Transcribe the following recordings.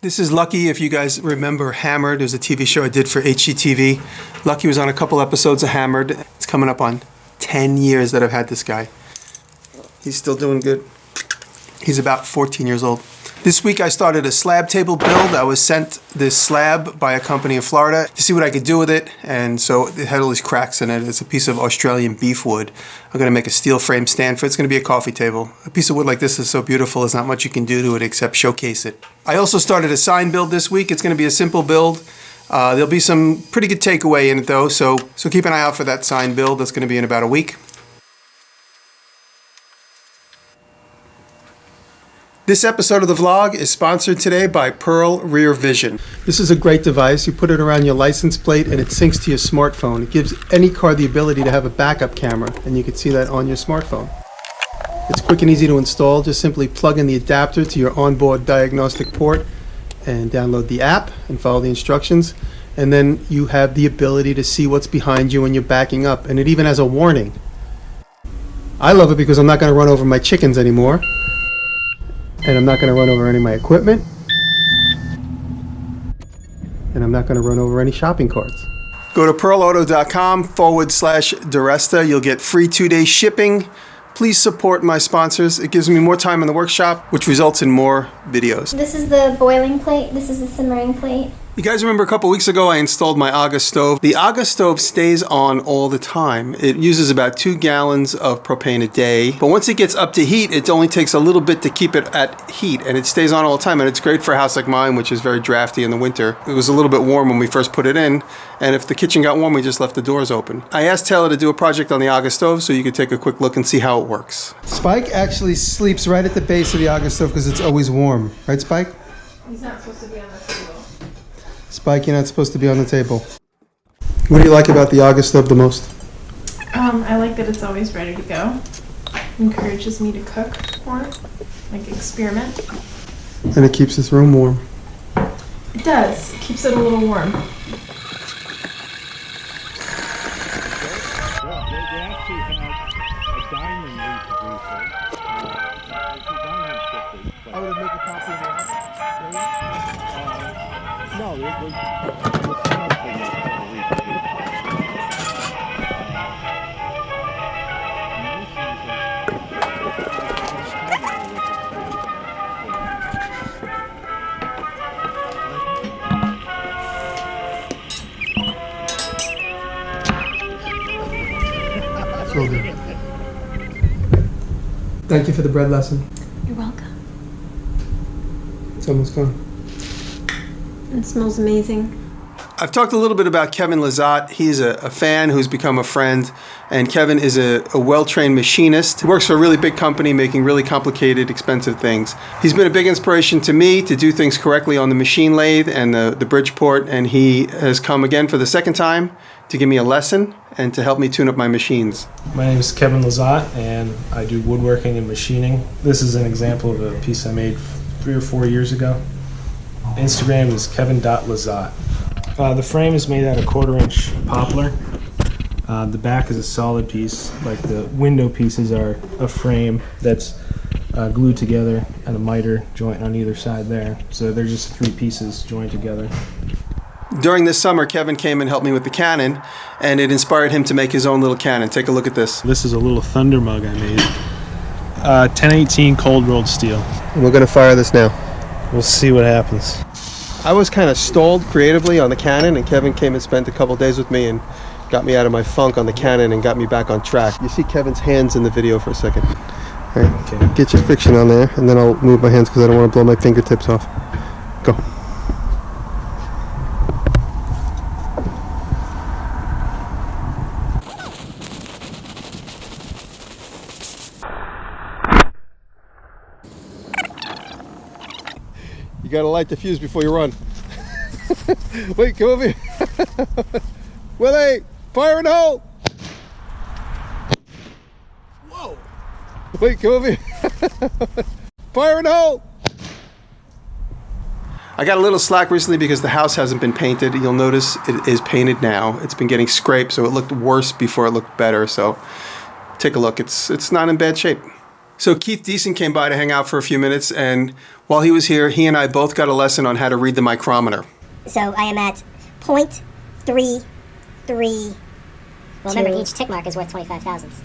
This is Lucky. If you guys remember Hammered, it was a TV show I did for HGTV. Lucky was on a couple episodes of Hammered. It's coming up on 10 years that I've had this guy. He's still doing good. He's about 14 years old. This week I started a slab table build. I was sent this slab by a company in Florida to see what I could do with it, and so it had all these cracks in it. It's a piece of Australian beef wood. I'm going to make a steel frame stand for it. It's going to be a coffee table. A piece of wood like this is so beautiful, there's not much you can do to it except showcase it. I also started a sign build this week. It's going to be a simple build. There'll be some pretty good takeaway in it though, so keep an eye out for that sign build. That's going to be in about a week. This episode of the vlog is sponsored today by Pearl Rear Vision. This is a great device. You put it around your license plate and it syncs to your smartphone. It gives any car the ability to have a backup camera, and you can see that on your smartphone. It's quick and easy to install. Just simply plug in the adapter to your onboard diagnostic port and download the app and follow the instructions. And then you have the ability to see what's behind you when you're backing up. And it even has a warning. I love it because I'm not going to run over my chickens anymore. And I'm not going to run over any of my equipment. And I'm not going to run over any shopping carts. Go to pearlauto.com/DiResta. You'll get free 2-day shipping. Please support my sponsors. It gives me more time in the workshop, which results in more videos. This is the boiling plate. This is the simmering plate. You guys remember a couple weeks ago I installed my Augustov. The Augustov stays on all the time. It uses about 2 gallons of propane a day, but once it gets up to heat, it only takes a little bit to keep it at heat, and it stays on all the time, and it's great for a house like mine, which is very drafty in the winter. It was a little bit warm when we first put it in, and if the kitchen got warm, we just left the doors open. I asked Taylor to do a project on the Augustov so you could take a quick look and see how it works. Spike actually sleeps right at the base of the Augustov because it's always warm. Right, Spike? He's not supposed to be on the table. Spike, you're not supposed to be on the table. What do you like about the Augustov the most? I like that it's always ready to go. Encourages me to cook more, like experiment. And it keeps this room warm. It does. It keeps it a little warm. I would make a copy of that. No, it's real good. Thank you for the bread lesson. You're welcome. It's almost gone. It smells amazing. I've talked a little bit about Kevin Lizotte. He's a fan who's become a friend, and Kevin is a well-trained machinist. He works for a really big company making really complicated, expensive things. He's been a big inspiration to me to do things correctly on the machine lathe and the Bridgeport, and he has come again for the second time to give me a lesson and to help me tune up my machines. My name is Kevin Lizotte, and I do woodworking and machining. This is an example of a piece I made 3 or 4 years ago. Instagram is kevin.lizotte. The frame is made out of 1/4-inch poplar. The back is a solid piece, like the window pieces are a frame that's glued together and a miter joint on either side there. So they're just 3 pieces joined together. During this summer, Kevin came and helped me with the cannon, and it inspired him to make his own little cannon. Take a look at this. This is a little thunder mug I made. 1018 cold rolled steel. We're going to fire this now. We'll see what happens. I was kind of stalled creatively on the cannon, and Kevin came and spent a couple days with me and got me out of my funk on the cannon and got me back on track. You see Kevin's hands in the video for a second. All right, okay. Get your friction on there, and then I'll move my hands because I don't want to blow my fingertips off. Go. You gotta light the fuse before you run. Wait, come over here. Willie, fire in the hole. Whoa. Wait, come over here. Fire in the hole. I got a little slack recently because the house hasn't been painted. You'll notice it is painted now. It's been getting scraped, so it looked worse before it looked better. So take a look. It's not in bad shape. So Keith Deason came by to hang out for a few minutes, and while he was here, he and I both got a lesson on how to read the micrometer. So I am at 0.33. Well, remember, each tick mark is worth 25 thousandths.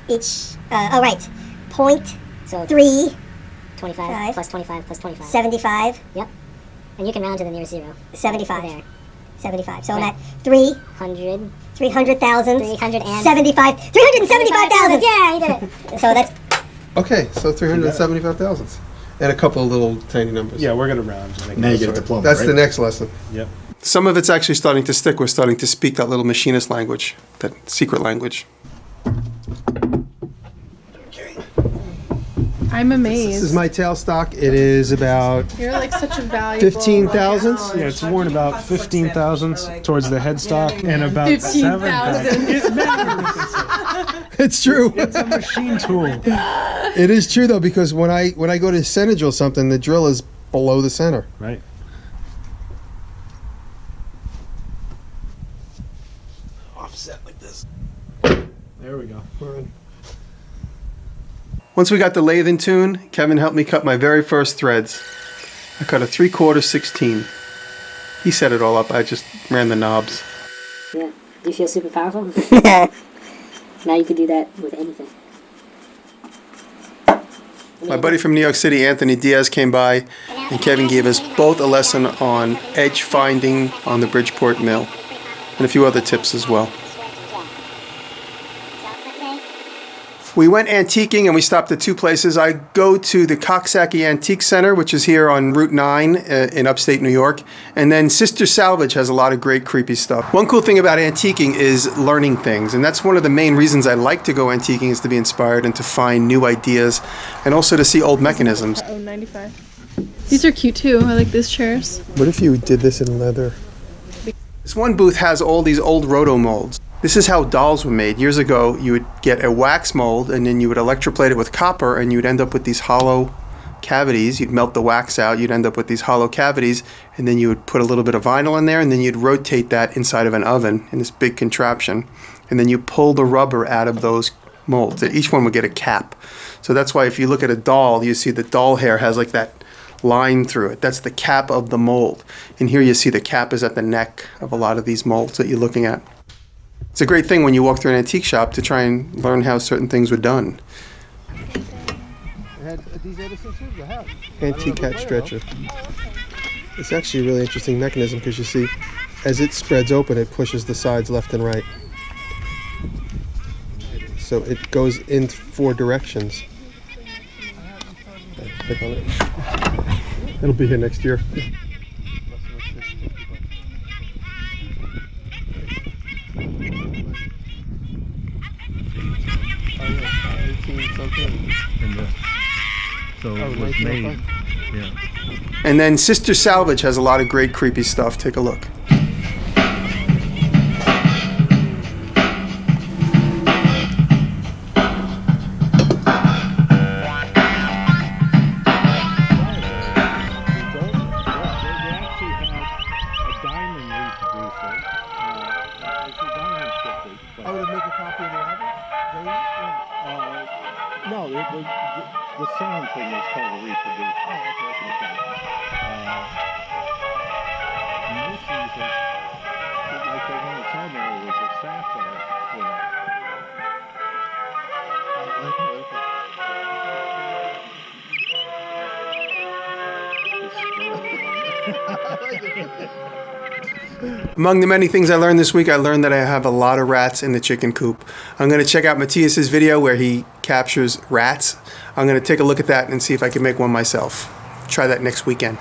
Each, oh right, point So 3, 25 Five. plus 25 plus 25. 75, Yep. And you can round to the nearest zero. 75. There. 75. So Right. I'm at 3, 100. 300,000, 300 and 75, 375,000. Yeah, you did it. So that's Okay, so 375 thousandths. And a couple of little tiny numbers. Yeah, we're gonna round. to make Now it you get a sort. diploma, That's right? the next lesson. Yep. Some of it's actually starting to stick. We're starting to speak that little machinist language, that secret language. I'm This amazed. is my tailstock. It is about You're like such a valuable. 15 thousandths. Yeah, it's worn about 15 thousandths towards the headstock and about 15 7 thousandths. It's true. It's a machine tool. It is true though, because when I go to center drill something, the drill is below the center. Right. Offset like this. There we go. Once we got the lathe in tune, Kevin helped me cut my very first threads. I cut a 3/4 16. He set it all up. I just ran the knobs. Yeah. Do you feel super powerful? Now you can do that with anything. My buddy from New York City, Anthony Diaz, came by, and Kevin gave us both a lesson on edge finding on the Bridgeport mill, and a few other tips as well. We went antiquing and we stopped at two places. I go to the Coxsackie Antique Center, which is here on Route 9 in upstate New York. And then Sister Salvage has a lot of great creepy stuff. One cool thing about antiquing is learning things. And that's one of the main reasons I like to go antiquing, is to be inspired and to find new ideas and also to see old mechanisms. Oh, 95. These are cute too. I like these chairs. What if you did this in leather? This one booth has all these old roto molds. This is how dolls were made. Years ago, you would get a wax mold and then you would electroplate it with copper and you would end up with these hollow cavities. You'd melt the wax out, you'd end up with these hollow cavities, and then you would put a little bit of vinyl in there and then you'd rotate that inside of an oven in this big contraption. And then you pull the rubber out of those molds. Each one would get a cap. So that's why if you look at a doll, you see the doll hair has like that line through it. That's the cap of the mold. And here you see the cap is at the neck of a lot of these molds that you're looking at. It's a great thing when you walk through an antique shop to try and learn how certain things were done. Antique cat stretcher. It's actually a really interesting mechanism because you see, as it spreads open, it pushes the sides left and right. So it goes in 4 directions. Click on it. It'll be here next year. So it was made. Yeah. And then Sister Salvage has a lot of great creepy stuff. Take a look. No, the sound thing is called a reproducer. Oh, okay. Most of these are, like the one that's on there was a sapphire. Among the many things I learned this week, I learned that I have a lot of rats in the chicken coop. I'm going to check out Matthias's video where he captures rats. I'm going to take a look at that and see if I can make one myself. Try that next weekend.